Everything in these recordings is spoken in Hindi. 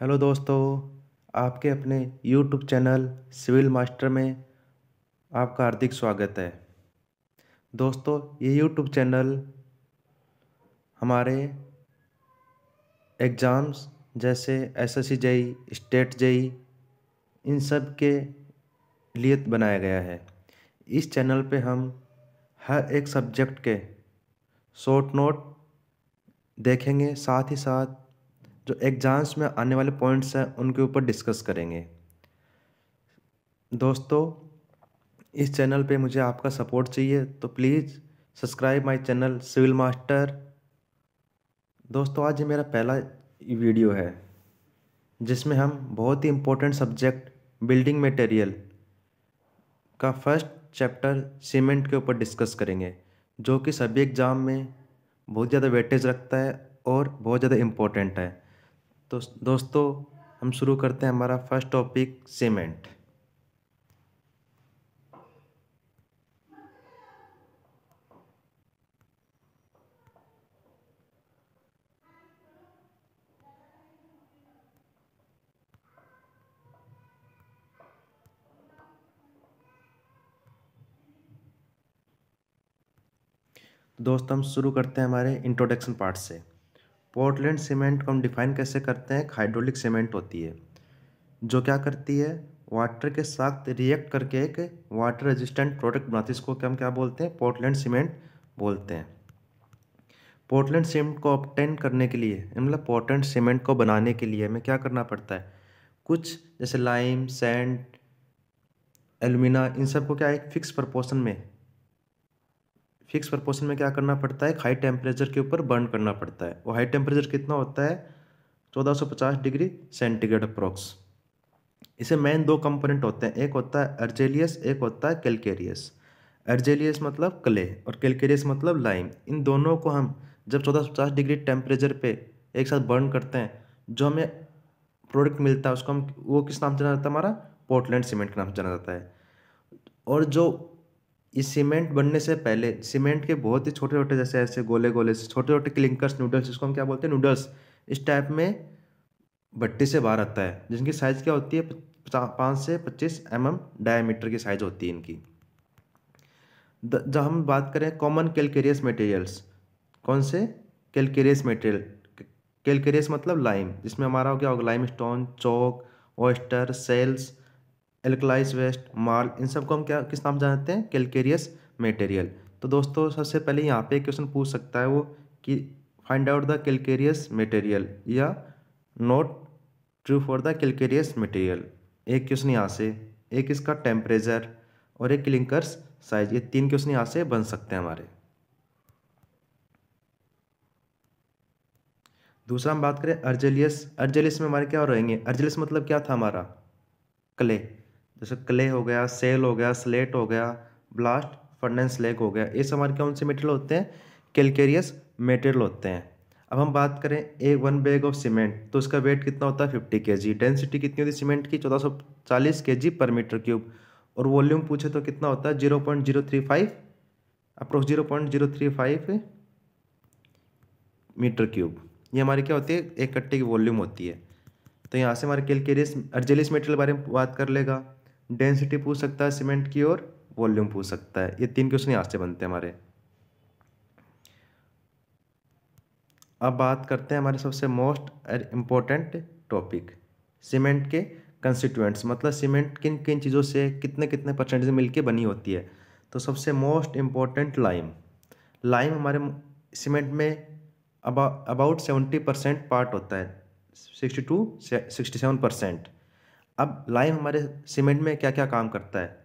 हेलो दोस्तों, आपके अपने यूट्यूब चैनल सिविल मास्टर में आपका हार्दिक स्वागत है। दोस्तों, ये यूट्यूब चैनल हमारे एग्ज़ाम्स जैसे एसएससी जेई, स्टेट जेई, इन सब के लिए बनाया गया है। इस चैनल पे हम हर एक सब्जेक्ट के शॉर्ट नोट देखेंगे, साथ ही साथ जो एग्ज़ाम्स में आने वाले पॉइंट्स हैं उनके ऊपर डिस्कस करेंगे। दोस्तों, इस चैनल पे मुझे आपका सपोर्ट चाहिए, तो please subscribe my channel civil master. दोस्तों, आज ये मेरा पहला वीडियो है जिसमें हम बहुत ही इम्पोर्टेंट सब्जेक्ट बिल्डिंग मटेरियल का फर्स्ट चैप्टर सीमेंट के ऊपर डिस्कस करेंगे, जो कि सभी एग्ज़ाम में बहुत ज़्यादा वेटेज रखता है और बहुत ज़्यादा इम्पोर्टेंट है। तो दोस्तों, हम शुरू करते हैं हमारा फर्स्ट टॉपिक सीमेंट। दोस्तों, हम शुरू करते हैं हमारे इंट्रोडक्शन पार्ट से। पोर्टलैंड सीमेंट को हम डिफाइन कैसे करते हैं? एक हाइड्रोलिक सीमेंट होती है जो क्या करती है, वाटर के साथ रिएक्ट करके एक वाटर रेजिस्टेंट प्रोडक्ट बनाती है। इसको हम क्या बोलते हैं? पोर्टलैंड सीमेंट बोलते हैं। पोर्टलैंड सीमेंट को ऑब्टेन करने के लिए, मतलब पोर्टलैंड सीमेंट को बनाने के लिए हमें क्या करना पड़ता है? कुछ जैसे लाइम, सैंड, एल्यूमिना, इन सब को क्या एक फिक्स प्रपोर्शन में क्या करना पड़ता है? हाई टेम्परेचर के ऊपर बर्न करना पड़ता है। वो हाई टेम्परेचर कितना होता है? 1450 डिग्री सेंटीग्रेड अप्रोक्स। इसे मेन दो कंपोनेंट होते हैं, एक होता है अर्जेलियस, एक होता है कैलकेरियस। अर्जेलियस मतलब क्ले और कैलकेरियस मतलब लाइम। इन दोनों को हम जब 1450 डिग्री टेम्परेचर पे एक साथ बर्न करते हैं, जो हमें प्रोडक्ट मिलता है उसको हम वो किस नाम से जाना जाता है? हमारा पोर्टलैंड सीमेंट के नाम से जाना जाता है। और जो इस सीमेंट बनने से पहले सीमेंट के बहुत ही छोटे छोटे, जैसे ऐसे गोले गोले से छोटे छोटे क्लिंकर्स, नूडल्स, जिसको हम क्या बोलते हैं? नूडल्स। इस टाइप में भट्टी से बाहर आता है, जिनकी साइज़ क्या होती है? 5 से 25 डायमीटर की साइज़ होती है इनकी। जब हम बात करें कॉमन कैलकेरियस मटेरियल्स, कौन से? Calcareous material. कैलकेरियस मतलब लाइम, जिसमें हमारा हो गया होगा लाइम स्टोन, चौक, ऑयस्टर, सेल्स, एल्कलाइज वेस्ट, मार्ल, इन सबको हम क्या किस नाम जानते हैं? Calcareous material. तो दोस्तों, सबसे पहले यहाँ पे एक क्वेश्चन पूछ सकता है वो कि find out the calcareous material या not true for the calcareous material. एक क्वेश्चन यहाँ से, एक इसका टेम्परेचर और एक क्लिंकर्स साइज, ये 3 क्वेश्चन यहाँ से बन सकते हैं हमारे। दूसरा हम बात करें अर्जेलियस। अर्जेलियस में हमारे क्या रहेंगे? अर्जेलियस मतलब क्या था हमारा? क्ले। जैसे क्ले हो गया, सेल हो गया, स्लेट हो गया, ब्लास्ट फर्नेस स्लैग हो गया, ये सब हमारे कौन से मटेरियल होते हैं? कैलकेरियस मटेरियल होते हैं। अब हम बात करें एक 1 बैग ऑफ सीमेंट, तो उसका वेट कितना होता है? 50 kg। डेंसिटी कितनी होती है सीमेंट की? 1440 kg पर मीटर क्यूब। और वॉल्यूम पूछे तो कितना होता है? 0.035, अप्रोक्स 0.035 मीटर क्यूब। ये हमारी क्या होती है? एक कट्टे की वॉल्यूम होती है। तो यहाँ से हमारे कैलकेरियस अर्जेलियस मटेरियल के बारे में बात कर लेगा, डेंसिटी पूछ सकता है सीमेंट की और वॉल्यूम पूछ सकता है। ये 3 क्वेश्चन यहाँ से बनते हैं हमारे। अब बात करते हैं हमारे सबसे मोस्ट इम्पोर्टेंट टॉपिक, सीमेंट के कंस्टिट्यूएंट्स, मतलब सीमेंट किन किन चीज़ों से कितने कितने परसेंटेज मिलके बनी होती है। तो सबसे मोस्ट इम्पोर्टेंट लाइम। लाइम हमारे सीमेंट में अबाउट 70% पार्ट होता है, 62 से 67%। अब लाइम हमारे सीमेंट में क्या क्या काम करता है?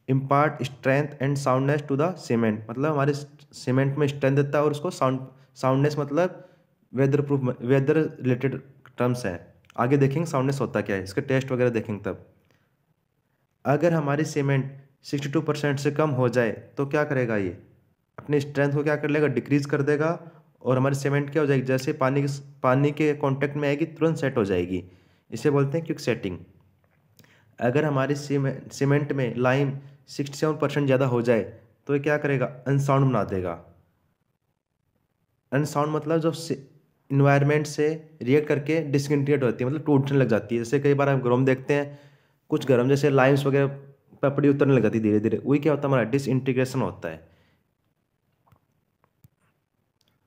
Impart strength and soundness to the cement, मतलब हमारे सीमेंट में स्ट्रेंथ देता है और उसको साउंडनेस मतलब weather proof, weather related terms हैं। आगे देखेंगे साउंडनेस होता क्या है, इसके टेस्ट वगैरह देखेंगे तब। अगर हमारी सीमेंट 62% से कम हो जाए तो क्या करेगा? ये अपनी स्ट्रेंथ को क्या कर लेगा? डिक्रीज कर देगा। और हमारी सीमेंट क्या हो जाएगी? जैसे पानी के कांटेक्ट में आएगी तुरंत सेट हो जाएगी। इसे बोलते हैं क्विक सेटिंग। अगर हमारी सीमेंट में लाइम 67% ज़्यादा हो जाए तो ये क्या करेगा? अनसाउंड बना देगा। अनसाउंड मतलब जो इन्वायरमेंट से रिएक्ट करके डिसइंटीग्रेट होती है, मतलब टूटने लग जाती है। जैसे कई बार हम गरम देखते हैं, कुछ गरम जैसे लाइम्स वगैरह पपड़ी उतरने लग जाती है धीरे धीरे, वही क्या होता है, हमारा डिसइंटीग्रेशन होता है।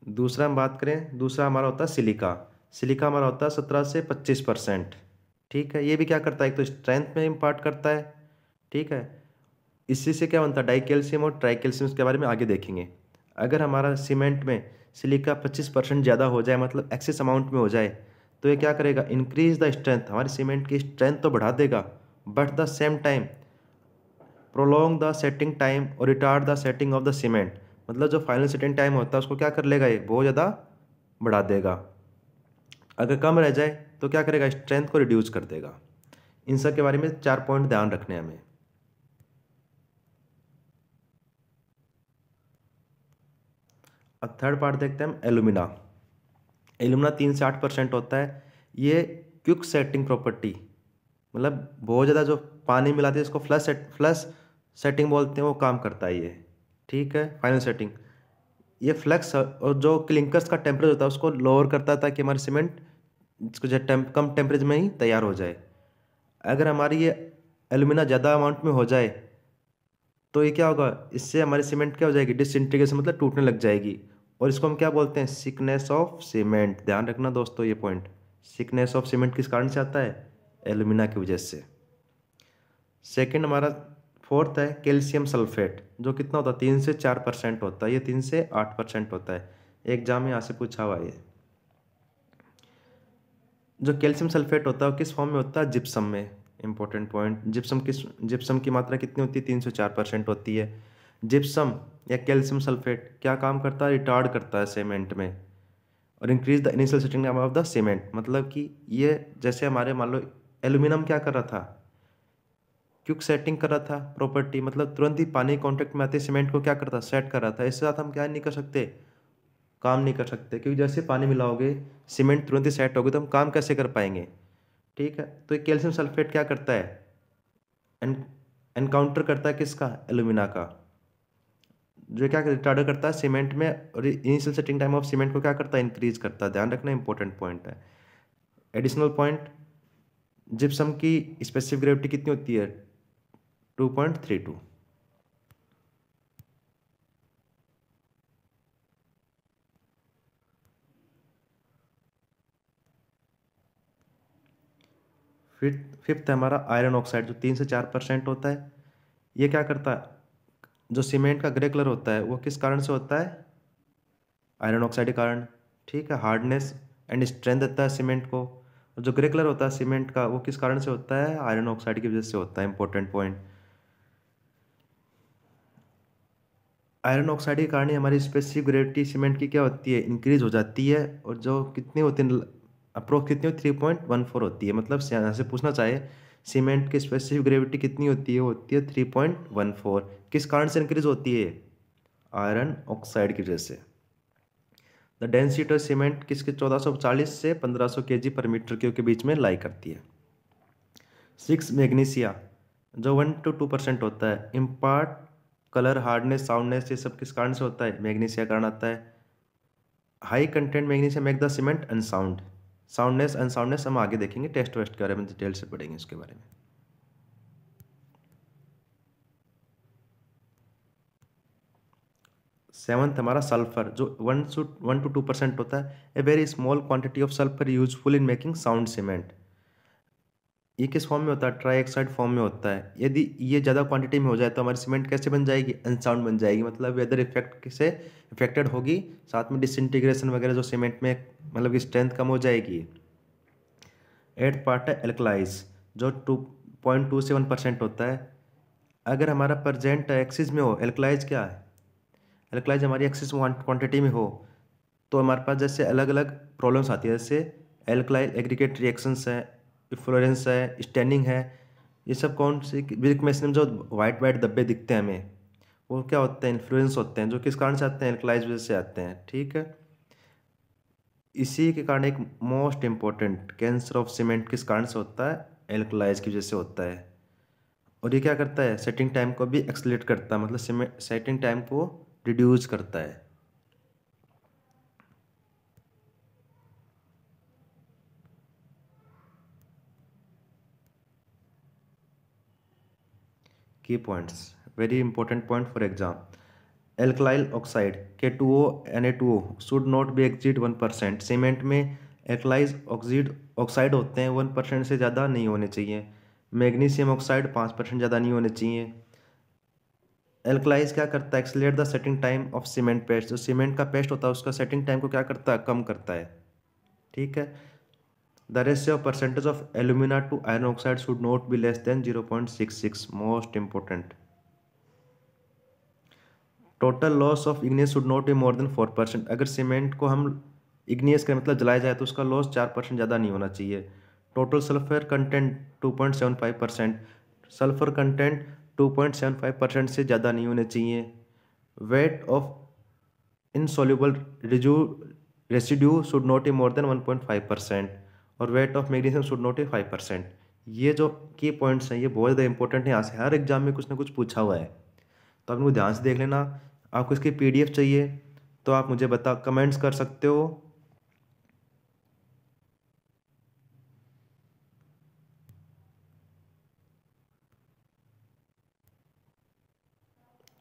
दूसरा हम बात करें, दूसरा हमारा होता है सिलिका। सिलिका हमारा होता है 17 से 25%। ठीक है, ये भी क्या करता है, एक तो स्ट्रेंथ में इम्पार्ट करता है। ठीक है, इसी से क्या बनता है, डाई कैल्शियम और ट्राई कैल्शियम के बारे में आगे देखेंगे। अगर हमारा सीमेंट में सिलिका 25% ज़्यादा हो जाए, मतलब एक्सेस अमाउंट में हो जाए, तो ये क्या करेगा, इंक्रीज द स्ट्रेंथ, हमारी सीमेंट की स्ट्रेंथ तो बढ़ा देगा, but the same time prolong the setting time और retard the setting of the cement, मतलब जो फाइनल सेटिंग टाइम होता है उसको क्या कर लेगा, ये बहुत ज़्यादा बढ़ा देगा। अगर कम रह जाए तो क्या करेगा, स्ट्रेंथ को रिड्यूस कर देगा। इन सब के बारे में 4 पॉइंट ध्यान रखने हैं हमें। अब थर्ड पार्ट देखते हैं हम, एलुमिना। एलुमिना 3 से 8% होता है। ये क्विक सेटिंग प्रॉपर्टी, मतलब बहुत ज़्यादा जो पानी मिलाते हैं इसको फ्लश सेटिंग बोलते हैं, वो काम करता है ये। ठीक है, फाइनल सेटिंग। ये फ्लक्स और जो क्लिंकर्स का टेम्परेचर होता है उसको लोअर करता है, ताकि हमारी सीमेंट इसको जो कम टेम्परेचर में ही तैयार हो जाए। अगर हमारी ये एलुमिना ज़्यादा अमाउंट में हो जाए तो ये क्या होगा, इससे हमारी सीमेंट क्या हो जाएगी, डिसइंटीग्रेशन, मतलब टूटने लग जाएगी। और इसको हम क्या बोलते हैं, सिकनेस ऑफ सीमेंट। ध्यान रखना दोस्तों ये पॉइंट, सिकनेस ऑफ सीमेंट किस कारण से आता है, एलुमिना की वजह से। सेकंड हमारा फोर्थ है कैल्शियम सल्फेट, जो कितना होता है, 3 से 4% होता है। ये 3 से 8% होता है। एग्जाम में यहाँ से पूछा हुआ है ये। जो कैल्शियम सल्फेट होता है वो किस फॉर्म में होता है, जिप्सम में। इंपॉर्टेंट पॉइंट, जिप्सम की मात्रा कितनी होती है, 3 से 4% होती है। जिप्सम या कैल्शियम सल्फेट क्या काम करता है, रिटार्ड करता है सीमेंट में, और increase the initial setting time of the cement. मतलब कि ये जैसे हमारे मान लो एल्यूमिनियम क्या कर रहा था, क्विक सेटिंग कर रहा था प्रॉपर्टी, मतलब तुरंत ही पानी कांटेक्ट में आते सीमेंट को क्या करता, सेट कर रहा था। इसके साथ हम क्या नहीं कर सकते, काम नहीं कर सकते, क्योंकि जैसे पानी मिलाओगे सीमेंट तुरंत ही सेट होगी, तो हम काम कैसे कर पाएंगे। ठीक है, तो ये कैल्शियम सल्फेट क्या करता है, एन एनकाउंटर करता है किसका, एल्यूमिना का, जो क्या रिटार्ड करता है सीमेंट में, और initial setting time of cement को क्या करता है, इंक्रीज करता है। ध्यान रखना इंपॉर्टेंट पॉइंट है। एडिशनल पॉइंट, जिप्सम की स्पेसिफिक ग्रेविटी कितनी होती है, 2.32। फिफ्थ है हमारा आयरन ऑक्साइड, जो 3 से 4% होता है। ये क्या करता है, जो सीमेंट का ग्रे कलर होता है वो किस कारण से होता है, आयरन ऑक्साइड के कारण। ठीक है, हार्डनेस एंड स्ट्रेंथ देता है सीमेंट को। और जो ग्रे कलर होता है सीमेंट का वो किस कारण से होता है, आयरन ऑक्साइड की वजह से होता है। इंपॉर्टेंट पॉइंट, आयरन ऑक्साइड के कारण ही हमारी स्पेसिफिक ग्रेविटी सीमेंट की क्या होती है, इंक्रीज हो जाती है। और जो कितनी होती है, अप्रोक्स कितनी होती है, 3.14 होती है। मतलब यहाँ से पूछना चाहे सीमेंट की स्पेसिफिक ग्रेविटी कितनी होती है, वो होती है 3.14। किस कारण से इंक्रीज होती है, आयरन ऑक्साइड की वजह से। द डेंसिटी ऑफ सीमेंट किसके 1440 से 1500 kg/मीटर क्यूब के बीच में लाई करती है। 6 मैग्नीशिया, जो 1 to 2% होता है। इम्पार्ट कलर, हार्डनेस, साउंडनेस, ये सब किस कारण से होता है, मैग्नीशिया कारण आता है। High content magnesia make the cement unsound. Soundness unsoundness हम आगे देखेंगे, टेस्ट वेस्ट के बारे में डिटेल से पढ़ेंगे इसके बारे में। सेवंथ हमारा सल्फर, जो 1 to 2% होता है। A very small quantity of sulphur useful in making sound cement. ये किस फॉर्म में होता है, ट्राईऑक्साइड फॉर्म में होता है। यदि ये ज़्यादा क्वांटिटी में हो जाए तो हमारी सीमेंट कैसे बन जाएगी, अनसाउंड बन जाएगी, मतलब वेदर इफेक्ट से इफेक्टेड होगी। साथ में डिसइंटीग्रेशन वगैरह, जो सीमेंट में मतलब की स्ट्रेंथ कम हो जाएगी। एट पार्ट है एल्कलाइज, जो 2.27% होता है। अगर हमारा प्रजेंट एक्सिस में हो, एल्कलाइज क्या है, एल्कलाइज हमारी एक्सिस क्वांटिटी में हो, तो हमारे पास जैसे अलग अलग प्रॉब्लम्स आती है। जैसे एल्कलाइल एग्रीगेट रिएक्शंस है, इफ्लोरेंस है, स्टेनिंग है। ये सब कौन सी विल्क मेसन में जो वाइट वाइट धब्बे दिखते हैं हमें, वो क्या होते हैं, इन्फ्लुएंस होते हैं, जो किस कारण से आते हैं, एल्कलाइज वजह से आते हैं। ठीक है, इसी के कारण एक most important, cancer of cement किस कारण से होता है, एल्कलाइज की वजह से होता है। और ये क्या करता है, सेटिंग टाइम को भी एक्सलेट करता है, मतलब सेटिंग टाइम को रिड्यूस करता है। Key points, very important point for exam. Alkali oxide K2O Na2O should not be exceed 1%। Cement में एल्कलाइज ऑक्साइड होते हैं 1% से ज़्यादा नहीं होने चाहिए। मैग्नीशियम ऑक्साइड 5% ज़्यादा नहीं होने चाहिए। एल्कलाइज क्या करता है, accelerate the setting time of cement paste. जो सीमेंट का पेस्ट होता है उसका सेटिंग टाइम को क्या करता है, कम करता है। ठीक है। The ratio of percentage of alumina to iron oxide should not be less than 0.66। Most important. Total loss of igneous should not be more than 4%। अगर सीमेंट को हम इग्नियस का मतलब जलाया जाए तो उसका लॉस 4% ज़्यादा नहीं होना चाहिए। Total sulphur content 2.75%। Sulphur content 2.75% से ज़्यादा नहीं होने चाहिए। Weight of insoluble residue should not be more then 1.5%। और weight of magnesium should not B 5%। ये जो की पॉइंट्स हैं ये बहुत ज़्यादा इंपॉर्टेंट है, यहाँ से हर एग्जाम में कुछ ना कुछ पूछा हुआ है, तो आप इनको ध्यान से देख लेना। आपको इसकी PDF चाहिए तो आप मुझे कमेंट्स कर सकते हो।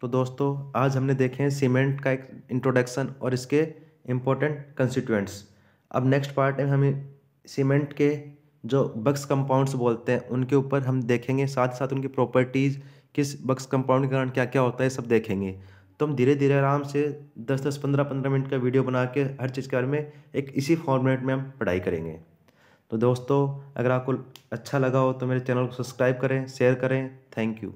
तो दोस्तों आज हमने देखे हैं सीमेंट का एक इंट्रोडक्शन और इसके इम्पोर्टेंट कंस्टिट्यूएंट्स। अब नेक्स्ट पार्ट में हमें सीमेंट के जो बक्स कंपाउंड्स बोलते हैं उनके ऊपर हम देखेंगे, साथ साथ उनकी प्रॉपर्टीज़, किस बक्स कंपाउंड के कारण क्या क्या होता है सब देखेंगे। तो हम धीरे धीरे आराम से 10-10 15-15 मिनट का वीडियो बना के हर चीज़ के बारे में एक इसी फॉर्मेट में हम पढ़ाई करेंगे। तो दोस्तों अगर आपको अच्छा लगा हो तो मेरे चैनल को सब्सक्राइब करें, शेयर करें। Thank you.